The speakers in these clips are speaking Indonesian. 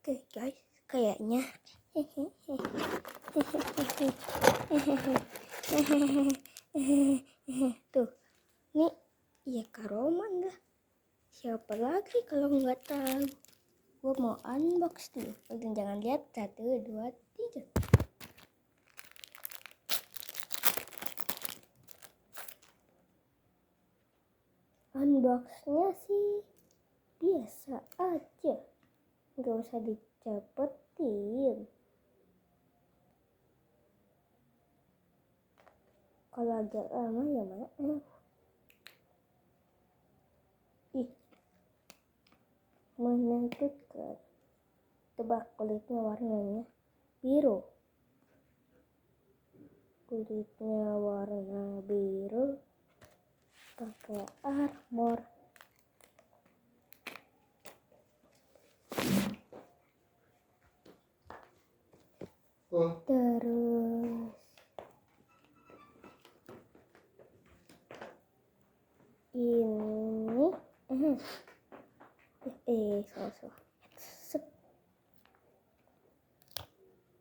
Oke guys, kayaknya tuh, nih ya Kak Roman dah. Siapa lagi kalau nggak tahu? Gue mau unbox dulu. Jangan lihat 1, 2, 3. Unboxnya sih biasa aja, nggak usah dicepetin. Kalau agak lama ya maaf. Menentukan. Tebak kulitnya warnanya biru. Kulitnya warna biru. Pakai armor. Terus ini salah. Set.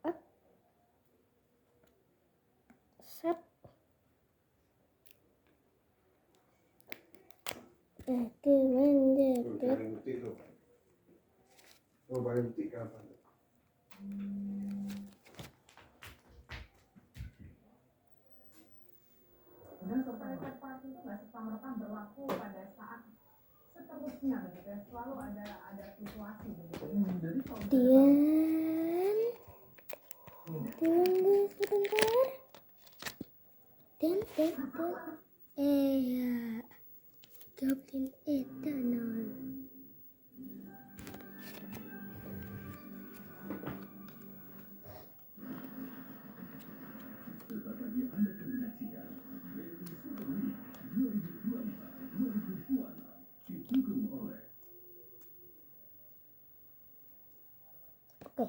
Up. Set. Aku menjepit. Berhenti kapan? Dan kepanikan party itu nggak serta-merta berlaku pada saat seterusnya begitu ya, selalu ada situasi begitu ya. Tunggu sebentar. Ya, Goblin Eternal. Oke,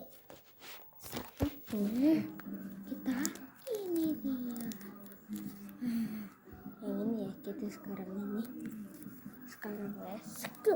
saatnya kita ini dia. Yang ini ya kita sekarang ini. Sekarang let's go.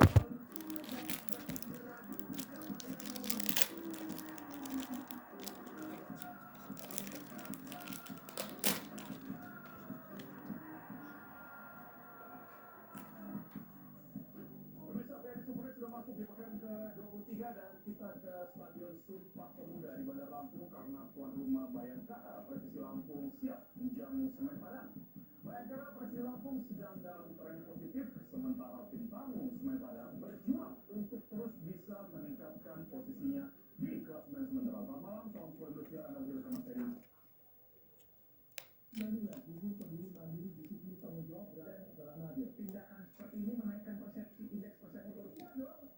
Sudah masuk di pekan ke-23 dan kita ke Stadion Sumpah Pemuda di Bandar Lampung karena tuan rumah Bayangkara Persisi Lampung siap menjamu Semen Padang. Bayangkara Persisi Lampung sedang dalam tren positif, sementara tim tamu Semen Padang berjuang untuk terus bisa meningkatkan posisinya di klasemen sementara. Selamat malam, salam produksi Anda bersama saya. Inilah ibu pendiri mandiri disiplin tanggung jawab dan jalan hadir. Tindakan seperti ini menaikkan persepsi indeks persepsi korupsi.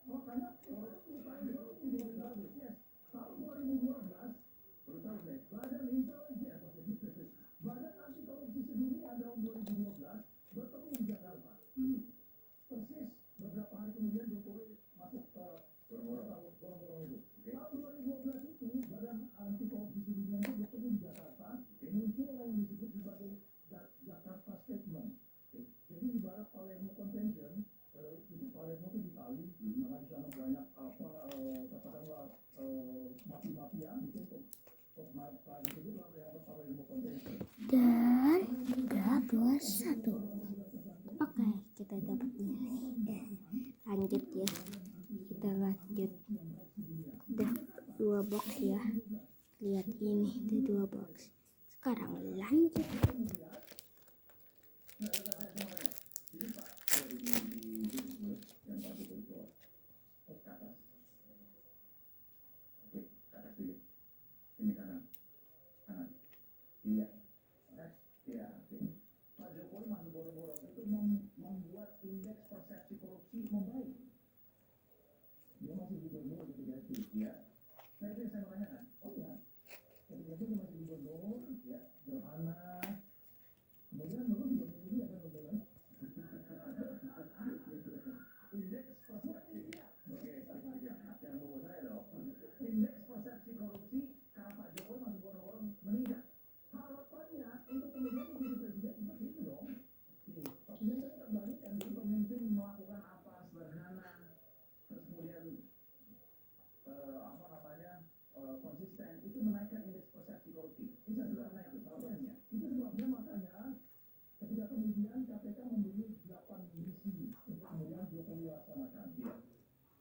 Makanya orang itu tahun 2012 baru tahu saya Badan Intelijen Badan Anti Korupsi Sedunia tahun 2012 bertemu di Jakarta. Persis beberapa hari kemudian Jokowi masuk ke gorong-gorong itu. Tahun 2012 itu Badan Anti Korupsi Sedunia itu bertemu di Jakarta. Muncul yang disebut sebagai Jakarta Statement. Jadi ibarat Palermo Convention, itu Palermo itu di Itali, maka di sana banyak katakanlah mafia itu disebutlah Palermo Convention. Dan 3, 2, 1. Oke, kita dapat nilai. Lanjut ya. Kita lanjut. Udah 2 box ya. Lihat ini, ada 2 box. Sekarang lanjut. Ini kanan. Iya. Pak Jokowi masih borong-borong itu membuat indeks persepsi korupsi membaik. Dia masih gubernur ketika itu. Ya. Saya menanyakan. Oh ya. Ketika itu dia masih gubernur, ya, sederhana. Kemudian dulu gubernur ini ada modelan. Indeks persepsi. Oke, yang bawa saya dong. Indeks persepsi korupsi karena Pak Jokowi masih borong-borong meningkat. Harapannya untuk kemudian menjadi presiden seperti itu dong. Tapi yang saya terbalikan itu pemimpin melakukan apa sederhana, terus kemudian konsisten itu menaikkan indeks persepsi korupsi. Itu sederhana itu salahnya. Itu sebabnya makanya ketika kemudian KPK memberi 8 misi untuk kemudian Jokowi laksanakan. Ya.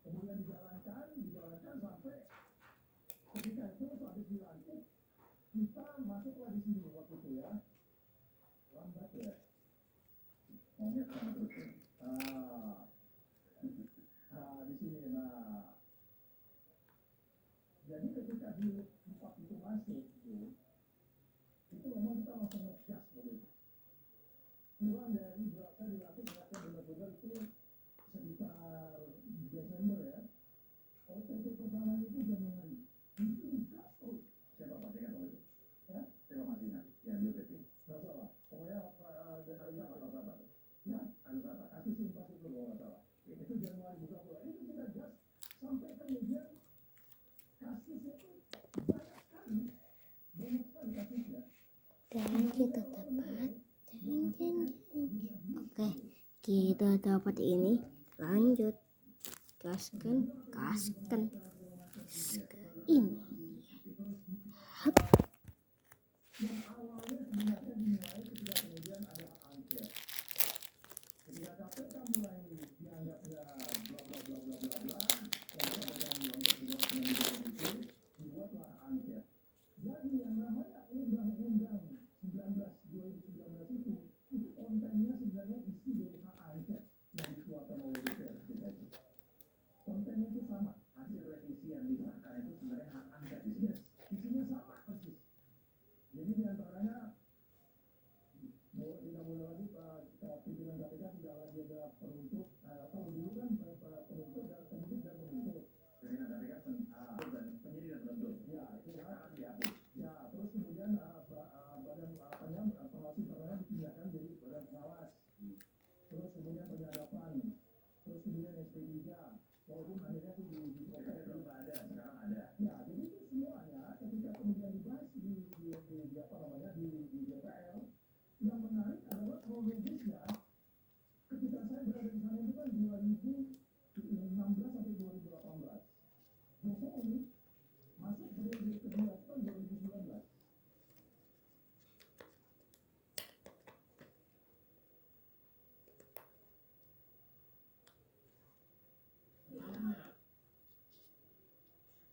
Kemudian dijalankan sampai ketika itu habis dilantik kita masuklah di sini waktu itu ya. Lambat ya. Maunya sama terus. Di sini. Nah, jadi ketika di tempat itu masuk itu memang kita langsung ngegas begitu. Pulang dari berapa dilatih benar-benar itu sekitar Desember ya. OTT pertama itu Januari. Itu gas terus. Siapa pasti kan itu? Ya, siapa masih ingat? Yang di OTT. Nggak salah. Pokoknya harus apa? Ya, harus apa? Kasus Simpas itu kalau nggak salah. Itu Januari buka pulang. Itu kita gas sampai kemudian kasus itu banyak sekali kasusnya. Dan kita dapat oke, kita dapat ini. Lanjut, gaskan ke ini. Hup. Yang awalnya sebenarnya dimulai ketika kemudian ada angket. Ketika KPK mulai dianggapnya bla bla bla bla bla bla, dan dibuatlah angket. Jadi yang namanya Undang-Undang 19 itu kontennya sebenarnya isi dari hak angket yang dikeluarkan oleh DPR. Kontennya itu sama. Hasil revisi yang disahkan itu sebenarnya hak angket isinya sama persis. Jadi diantaranya tidak boleh lagi pimpinan KPK tidak lagi ada penuntut. Kalau dulu kan penuntut dan penyidik dan penuntut. Pimpinan KPK dan penyidik dan penuntut. Ya itu sekarang dihapus. Ya terus kemudian badan pengawas internalnya dipindahkan jadi badan pengawas. Terus kemudian penyadapan. Terus kemudian SP3. Walaupun akhirnya itu di belum ada, sekarang ada. Ya jadi itu semuanya ketika kemudian dibahas di DPR, yang menarik adalah kronologisnya. Ketika saya berada di sana itu kan 2016 sampai 2018. Jokowi masuk periode kedua itu kan 2019.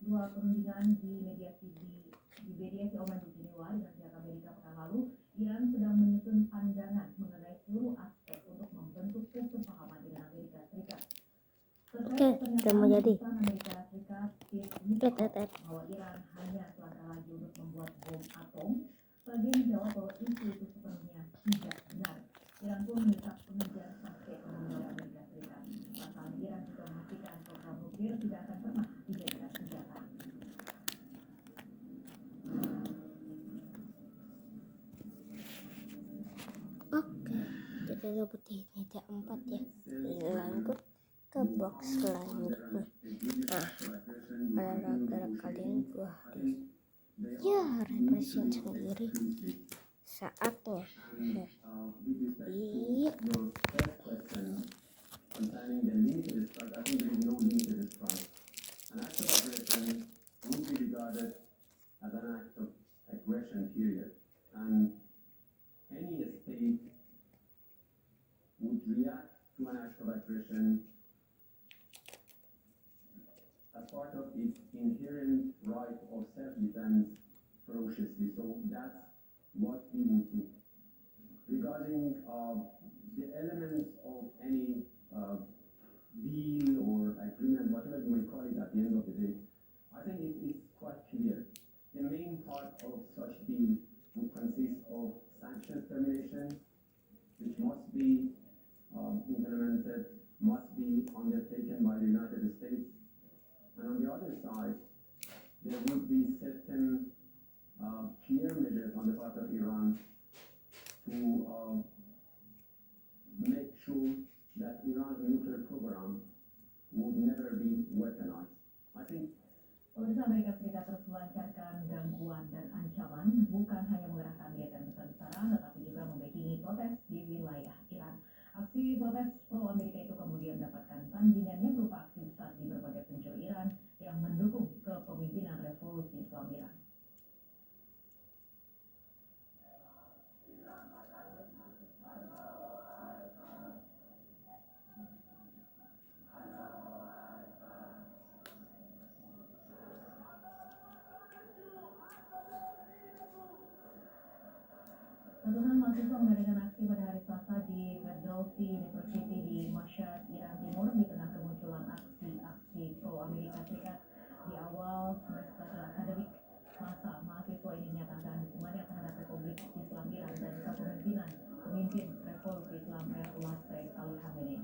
Dua perundingan di mediasi Oman di Jenewa dengan pihak Amerika pekan lalu, Iran sedang menyusun pandangan mengenai seluruh aspek untuk membentuk kesepahaman dengan Amerika Serikat. Oke, udah mau jadi. Amerika Serikat bahwa Iran hanya selangkah lagi untuk membuat bom atom. Bagi menjawab bahwa itu sepenuhnya tidak benar. Iran pun mendesak pengejar sampai ke Amerika Serikat. Pasalnya Iran juga memastikan program nuklir tidak akan pernah dijadikan senjata. Oke, kita dapat ini ada 4 ya. Lanjut ke box selanjutnya. Nah, gara-gara kalian gua harus refreshing sendiri saatnya. Iya. Concerning the limited strike, I think there is no limited strike. An act of aggression would be regarded as an act of aggression, period. And any state would react to an act of aggression as part of its inherent right of self-defense ferociously. So that's what we would do. Regarding the elements of any deal or agreement, whatever you may call it at the end of the day, I think it is quite clear. The main part of such deal would consist of sanctions termination, which must be implemented, must be undertaken by the United States. And on the other side, there would be certain clear measures on the part of Iran to make sure that Iran's nuclear program would never be weaponized. I think Pemerintah Amerika Serikat terus melancarkan gangguan dan ancaman, bukan hanya mengerahkan militer besar-besaran, tetapi juga membackingi protes di wilayah Iran. Aksi protes pro-Amerika itu kemudian mendapatkan tandingannya berupa aksi besar di berbagai penjuru Iran yang mendukung kepemimpinan revolusi Islam mahasiswa mengadakan aksi pada hari Selasa di Berdolfi University di Mashhad, Iran Timur di tengah kemunculan aksi-aksi pro Amerika Serikat di awal semester akademik. Masa mahasiswa ini menyatakan dukungannya terhadap Republik Islam Iran dan kepemimpinan pemimpin Revolusi Islam Ayatollah Said Ali Khamenei.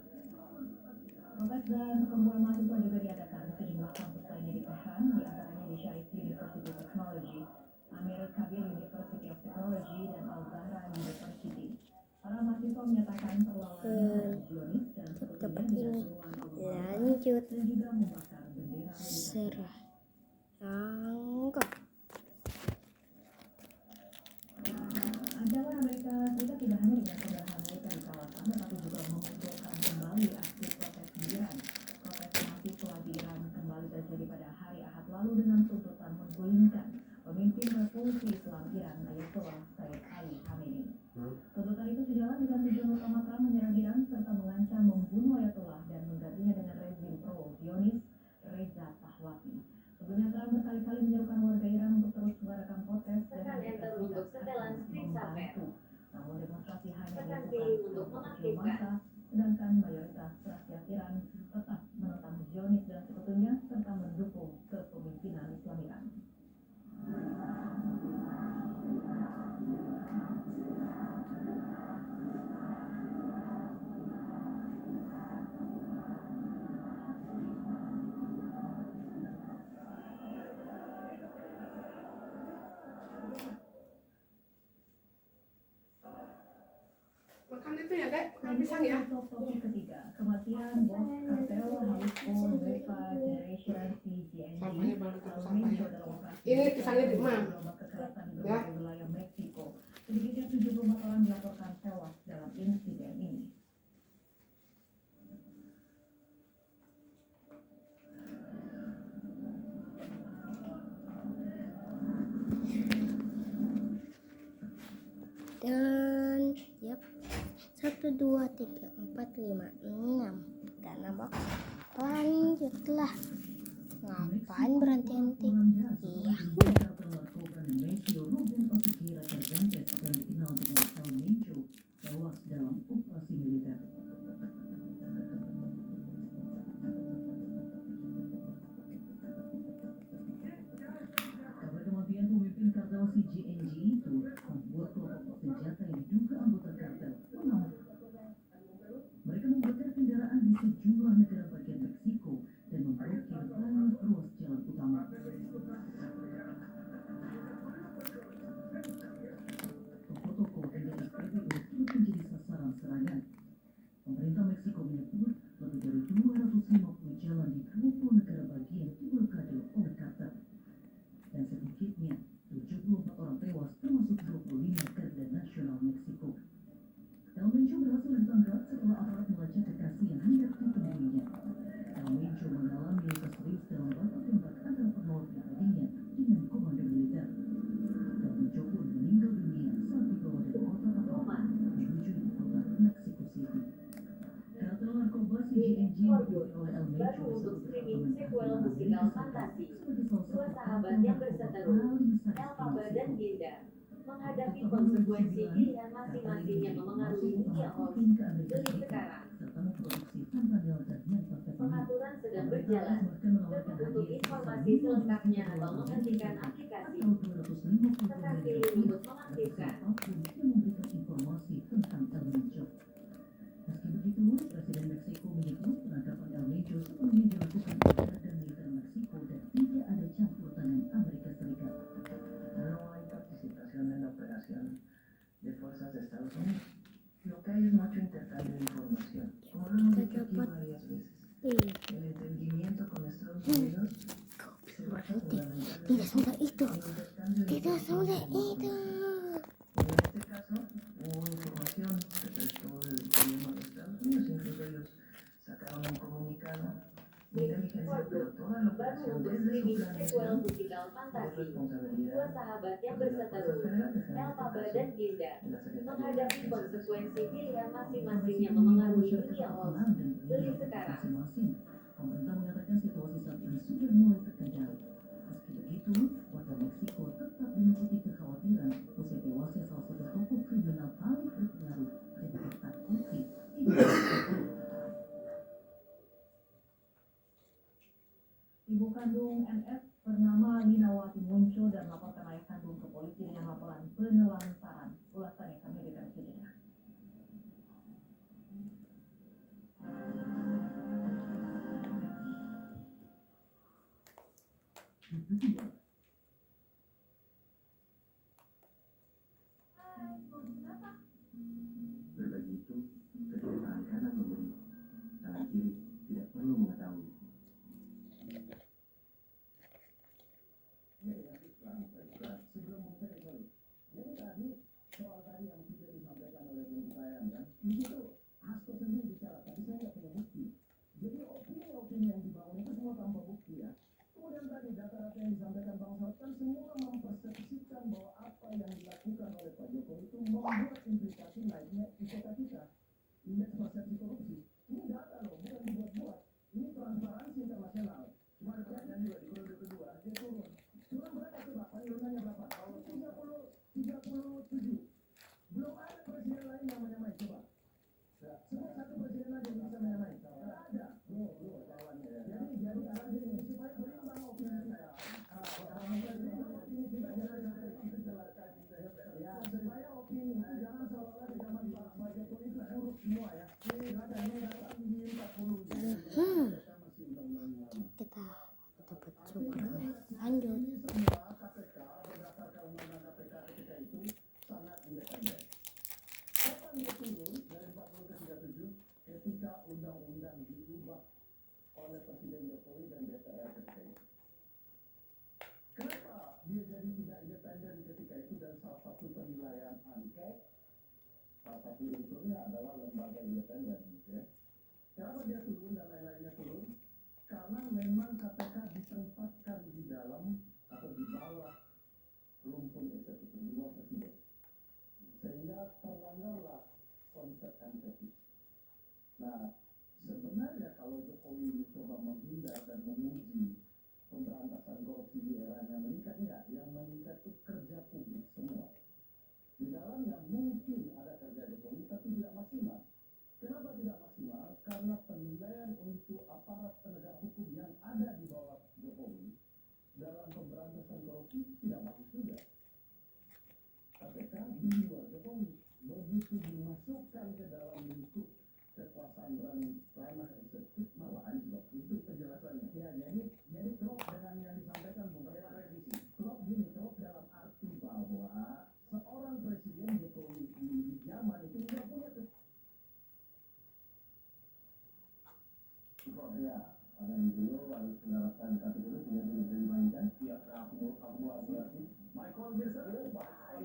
Protes dan perkumpulan mahasiswa juga diadakan di sejumlah kampus lainnya di Tehran, di antaranya di Sharif University of Technology, Amir Kabir University of Technology, dan Al-Zahra University. Para mahasiswa menyatakan perlawanan Zionis dan sekutunya dengan seruan lanjut dan juga membakar bendera serah angka. Ancaman Amerika Serikat tidak hanya dengan keberadaan mereka di kawasan, tetapi juga memunculkan kembali aksi protes di Iran. Protes mahasiswa di Iran kembali terjadi pada hari Ahad lalu dengan tuntutan menggulingkan pemimpin Revolusi Islam Iran Ayatollah Said Ali Khamenei. Tuntutan itu sejalan dengan tujuan utama Trump menyerang Iran serta mengancam membunuh Ayatollah dan menggantinya dengan rezim pro-Zionis Reza Pahlavi. Sebelumnya Trump berkali-kali menyerukan warga Iran untuk terus mengadakan protes dan untuk setelan screen sampai. Namun demonstrasi hanya Tekan dilakukan pilih untuk kelompok kecil mengaktifkan. massa, sedangkan mayoritas rakyat Iran tetap menentang Zionis dan sekutunya serta mendukung kepemimpinan Islam Iran. Makan itu ya, Dek. Makan pisang ya. Untuk topik ketiga, kematian bos kartel Jalisco Zephyr Generation CGNG Sampahnya baru tutup alami sampahnya. saudara operasi Ini pisangnya di mana? gelombang kekerasan di Ya. berbagai wilayah Meksiko. Sedikitnya 74 orang dilaporkan tewas dalam insiden ini. Dan yap 1 2 3 4 5 6 karena box lanjutlah. Ngapain berhenti-henti? Iya. Dalam operasi militer. Kabar kematian pemimpin kartel CGNG itu membuat kelompok senjata yang diduga anggota kartel mengamuk. Mereka membakar kendaraan di sejumlah negara bagian Meksiko dan memblokir banyak ruas jalan utama. Toko-toko hingga SPBU turut menjadi sasaran serangan. Pemerintah Meksiko menyebut lebih dari 250 jalan di 20 negara bagian diblokade oleh kartel. Dan sedikitnya 74 orang tewas termasuk 25 garda nasional Meksiko. El Mencho berhasil ditangkap setelah aparat melacak kekasih yang hendak ditemui. El Mencho mengalami luka serius dalam baku tembak antara penolak pribadinya dengan komando militer. El Mencho pun meninggal dunia saat dibawa dari kota Roma menuju ibu kota Mexico City. Kartel narkoba CGNG yang dipimpin oleh El Mencho Baru untuk disebut streaming Departemen sequel Keamanan musikal Amerika fantasi. sebagai salah Dua satu sahabat kartel yang narkoba berseteru, paling besar di Elphaba dan Meksiko. Gilda, menghadapi konsekuensi pilihan masing-masing yang memengaruhi dunia hoax dari sekarang. serta memproduksi fentanyl dan methamphetamine. Pengaturan sedang berjalan. Untuk informasi selengkapnya atau menghentikan aplikasi, tekan pilih untuk mengaktifkan. yang memberikan informasi tentang El Mencho. Meski begitu, Presiden Meksiko menyebut penangkapan El Mencho sepenuhnya dilakukan oleh badan militer Meksiko dan tidak ada campur tangan Amerika Serikat. No hay participación en la operación de fuerzas de Estados Unidos. Lo que hay es mucho intercambio de información, como lo hemos dicho aquí varias veces. El entendimiento con Estados Unidos se basa fundamentalmente Tidak semudah itu. en el intercambio de Tidak semudah información. itu. En este caso, hubo información que prestó el gobierno de Estados Unidos, incluso ellos sacaron un comunicado de inteligencia, pero toda la Baru operación untuk desde su streaming sequel planeación musikal es fantasi. responsabilidad Dua sahabat yang de las berseteru, fuerzas federales, en este Elphaba caso dan Gilda, de la Secretaría de menghadapi Defensa. konsekuensi pilihan masing-masing yang memengaruhi dunia hoax dari sekarang. Masing-masing. Pemerintah mengatakan situasi saat ini sudah mulai terkendali. Meski begitu, warga Meksiko tetap diliputi kekhawatiran usai tewasnya salah satu tokoh kriminal paling kandung NF bernama Linawati muncul dan melaporkan ayah kandung ke polisi dengan laporan penelantaran. Ulasannya kami berikan saja. Berbagi itu ketika tangan kanan memberi, tangan kiri tidak perlu mengetahui. Sebelum memulai, jadi tadi soal tadi yang sudah disampaikan oleh Bung Kayan kan, di situ Hasto sendiri bicara, tapi saya nggak punya bukti. Jadi opini yang dibangun itu semua tanpa bukti ya. Kemudian tadi data-data yang disampaikan Bang Saud kan semua mempersepsikan bahwa apa yang dilakukan oleh Pak Jokowi itu membuat implikasi naiknya IPK kita, indeks persepsi korupsi. Ini data loh, bukan dibuat-buat. Ini transparansi internasional. Cuma lihatnya juga di periode kedua dia turun. Turun berapa coba? Penurunan berapa? Kalau 37. Belum ada presiden lain yang menyamai coba. Semua satu presiden aja yang bisa menyamai. Tidak ada. Jadi ada gini supaya berimbang opini saya. Supaya opini itu jangan seolah-olah di zaman Pak Jokowi itu buruk semua ya. Ini data tinggi 40. Kita dapat coba lanjut. Ini semua KPK berdasarkan undang-undang KPK ketika itu sangat independen. Kapan dia turun dari 40 ke 37 ketika undang-undang diubah oleh Presiden Jokowi dan DPR ketika itu. Kenapa dia jadi tidak independen ketika itu dan salah satu penilaian angket, salah satu unsurnya adalah lembaga independen, gitu ya. Kenapa dia turun dan lain-lainnya turun? Karena memang KPK ditempatkan di dalam atau di bawah rumpun eksekutif di bawah presiden, sehingga terlanggarlah konsep MPI. Nah, sebenarnya kalau Jokowi mencoba menghindar dan menguji pemberantasan korupsi di eranya meningkat, enggak. Yang meningkat itu kerja publik semua. Di dalamnya mungkin ada kerja Jokowi, tapi tidak maksimal. Kenapa tidak maksimal? Karena penilaian untuk aparat penegak hukum yang ada di bawah Jokowi dalam pemberantasan korupsi tidak bagus juga. KPK di luar Jokowi begitu dimasukkan ke dalam lingkup kekuasaan ranah eksekutif malah anjlok. Itu penjelasannya. Ya, jadi klop dengan yang disampaikan bukan revisi. Klop dalam arti bahwa seorang presiden Jokowi di zaman itu tidak punya ya, ada yang dulu harus menerapkan kata dulu tidak boleh dimainkan tiap akumulasi. Michael bisa baik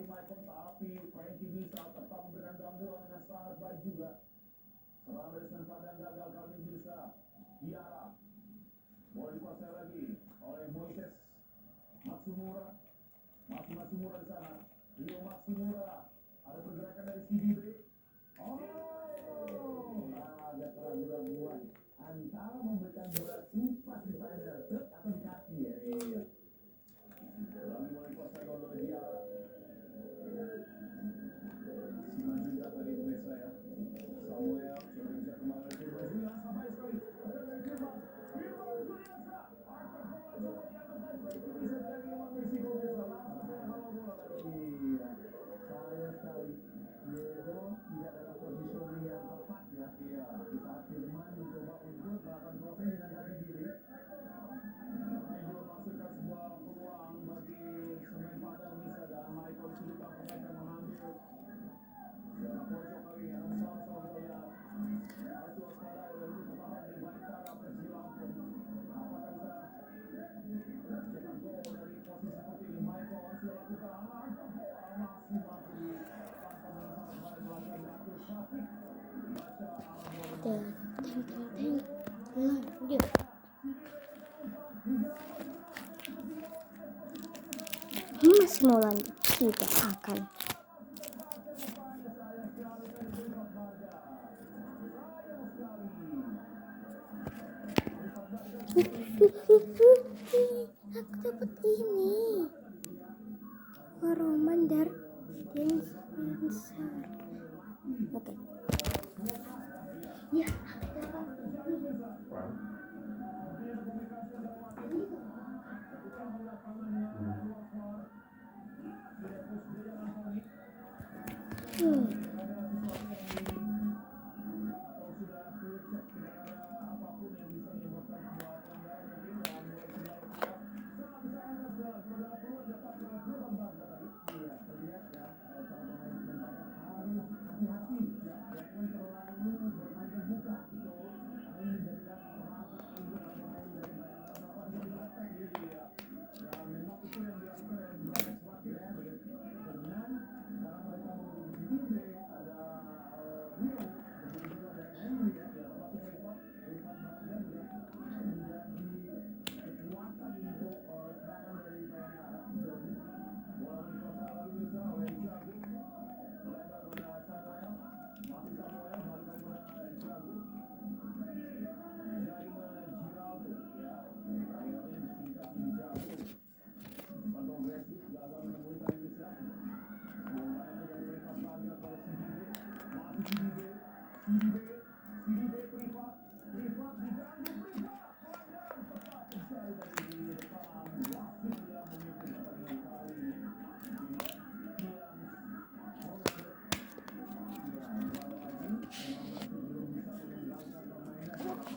Michael, tapi Frankie bisa tetap memberikan gangguan dengan sangat baik juga. Serangan dari Padang gagal kali ini bisa Diarra boleh dikuasai lagi oleh Moises Matsumura. Masih Matsumura di sana. Rio Matsumura, ada pergerakan dari CDB. Ada keraguan antara memberikan bola tepat di final third atau di kaki ya. Iya. Lalu mulai kuasa gol oleh Diarra. Siman juga tadi pemirsa ya. Samuel sudah bisa kembali ke Julian sampai sekali. Ada dari Firman Juliansa. Angkat bola coba diangkat baik bisa dari Iman Meksiko biasa. Langsung saya halau bola tadi. Iya. Sayang sekali. Diego tidak dalam positioning yang tepat ya. Iya. Di saat Firman mencoba untuk melakukan crossing dengan kaki kiri. Diego masukkan sebuah peluang bagi Semen Padang bisa dan Michael sudah mereka mengambil. Dan pojok kali ini akan sama-sama kita lihat. Harus waspada oleh Luka Bahar di Baitara Persib Lampung. Apakah bisa cetak gol dari posisi seperti ini? Michael sudah lakukan angkat bola masih mati tanpa menang baik melakukan Abdul Syafiq. Baca arah bola. Lanjut. Ini masih mau lanjut, tidak akan. Aku dapat ini. Roman dan Spencer. Oke. Ya. Hmm.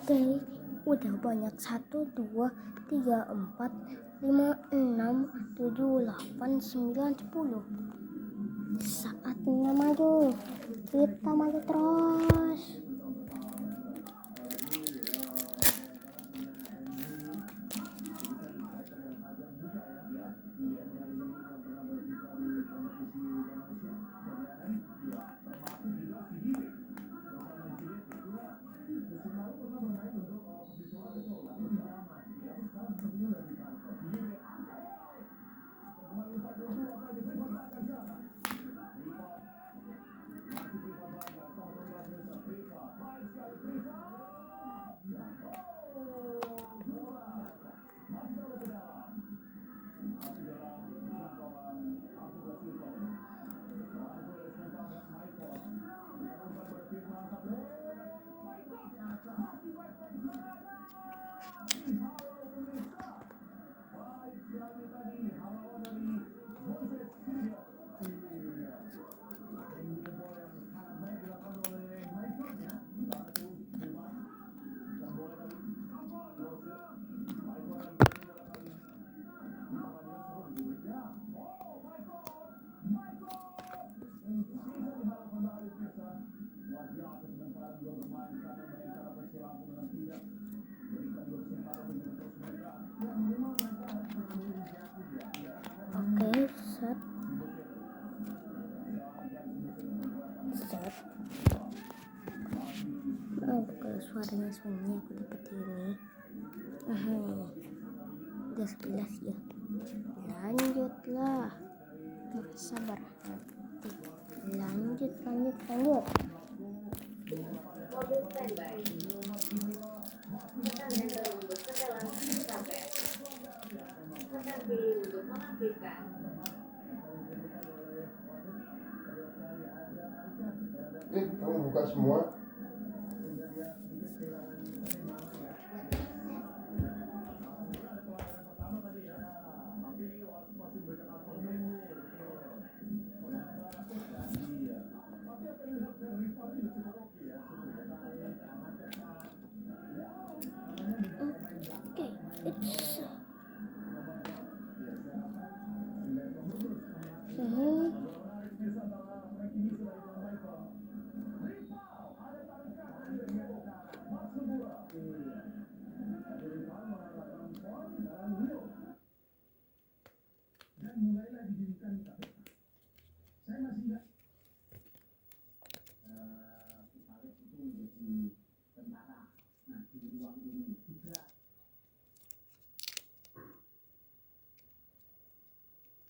Oke, udah banyak 1, 2, 3, 4, 5, 6, 7, 8, 9, 10. Saatnya maju. Kita maju terus. Oke, set. Oh, kalau suaranya aku dapat ini. Udah 11 ya. Lanjutlah. Sabar. Lanjut. Mobil standby. Tekan enter untuk setelan sampai. Tekan pilih untuk mengaktifkan. Kamu buka semua. Oke, it's Dan mulailah didirikan KPK. Saya masih ingat Alex itu menjadi tentara. Nah, di ruang ini juga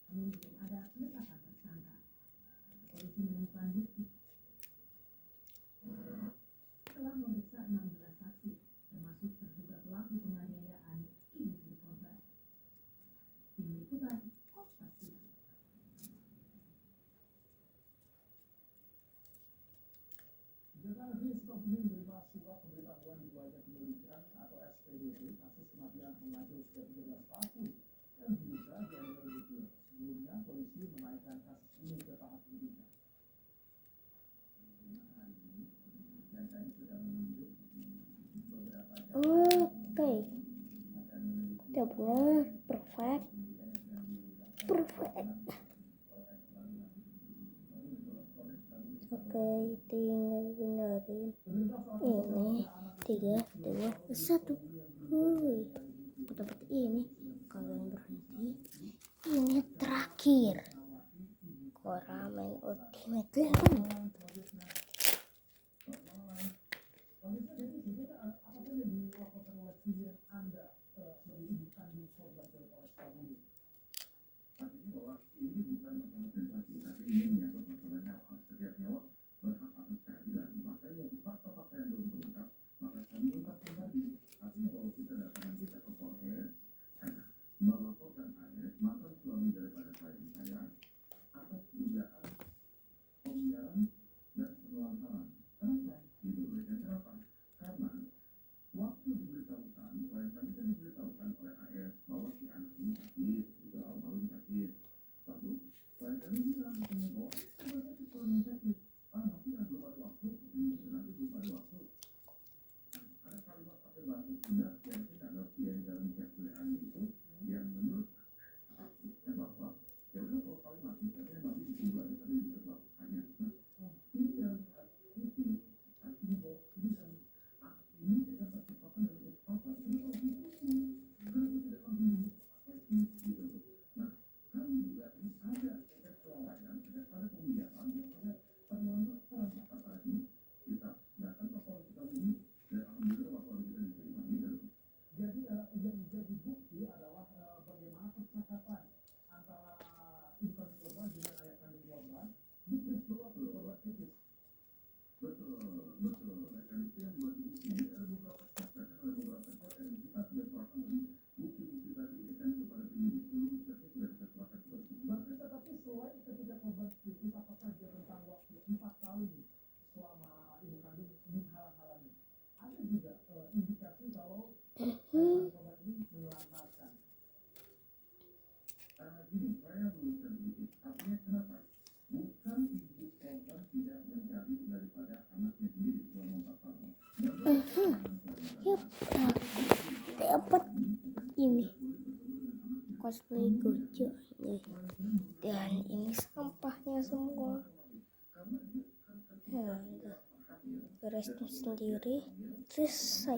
Namun belum ada penetapan tersangka. Polisi menemukan bukti telah memeriksa 16 saksi, termasuk terduga pelaku penganiayaan ibu guru korban. Tim Liputan Kompas TV. Jajaran Sukabumi menerima surat pemberitahuan dibuatnya penyelidikan atau SPDP kasus kematian remaja usia 13 tahun yang diduga dianiaya ibunya. Sebelumnya polisi menaikkan kasus ini ke tahap penyidikan. perfect. Oke, tinggal benerin ini 3, 2, 1. Dapat ini, kalian berhenti. Ini terakhir, Koramen Ultimate Level. Melaporkan AS mantan suami daripada klien saya atas dugaan pembiaran dan penelantaran. Kenapa? Kenapa? Karena waktu diberitahukan, klien kami kan diberitahukan oleh AS bahwa si anak ini sakit, juga almarhum sakit. Lalu klien kami bilang, oh, kalau sakit, nanti kan belum ada waktu, nanti belum ada waktu. Ada kalimat pakai bahasa Sunda yang saya nggak ngerti yang dalam chat WA itu, yang menurut bahwa ya udah kalau kalian mati katanya mati dikumpul aja tadi di dekat bapaknya. Ini dalam saat ini dalam ini kita percepatan dan kecepatan kenapa begini? Kenapa tidak langsung gitu loh. Nah kami juga ini ada kelalaian, ada pembiaran, ada penelantaran apalagi kita datang lapor kita ini dan alhamdulillah lapor kita diterima gitu loh. Jadi yang menjadi bukti adalah bagaimana percakapan antara ibukan korban dengan ayah kandung korban di peristiwa korban kritis. Betul. Dan itu yang buat bukti. Ada beberapa chat yang kita sudah serahkan tadi bukti-bukti tadi kan kepada penyidik seluruh chatnya sudah kita serahkan kepada penyidik. Tetapi selain ketika korban kritis, apakah dia rentang waktu 4 tahun selama ibu kandung menghalang-halangi? Ada juga indikasi kalau korban ini menelantarkan. Gini, saya luruskan sedikit. Artinya kenapa? Bukan ibu korban tidak mencari daripada anaknya sendiri selama 4 tahun. Yap, dapat ini cosplay Gojo nih. Dan ini sampahnya semua. Beresin sendiri. Terus saya